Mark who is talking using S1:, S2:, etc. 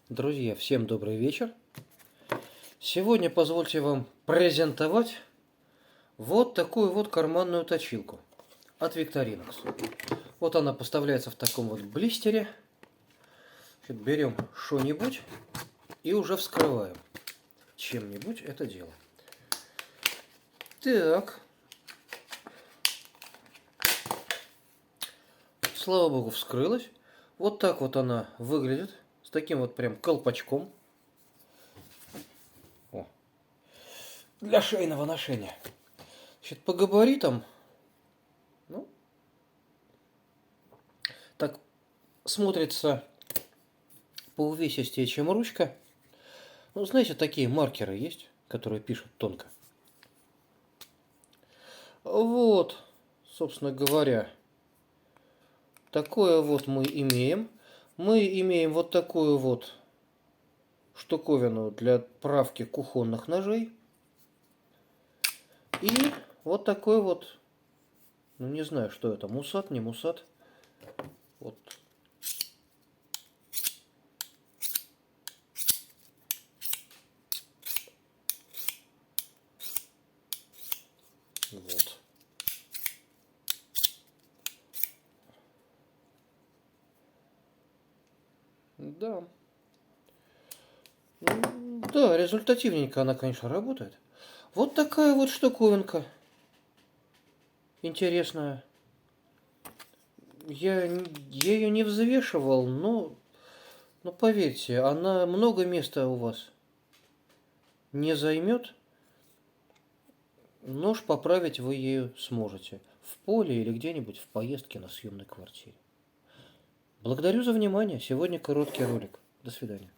S1: Друзья, всем добрый вечер. Сегодня позвольте вам презентовать вот такую вот карманную точилку от Victorinox. Вот она поставляется в таком вот блистере. Берем что-нибудь и уже вскрываем чем-нибудь это дело. Так. Слава богу, вскрылась. Вот так вот она выглядит. С таким вот прям колпачком. О. Для шейного ношения. Значит, по габаритам, ну, так смотрится по увесистее, чем ручка. Ну, знаете, такие маркеры есть, которые пишут тонко. Вот, собственно говоря, такое вот мы имеем. Мы имеем вот такую вот штуковину для правки кухонных ножей. И вот такой вот, ну не знаю, что это, мусат, не мусат. Вот. Вот. Да. Да, результативненько она, конечно, работает. Вот такая вот штуковинка. Интересная. Я ее не взвешивал, но поверьте, она много места у вас не займет. Нож поправить вы ею сможете. В поле или где-нибудь в поездке на съемной квартире. Благодарю за внимание. Сегодня короткий ролик. До свидания.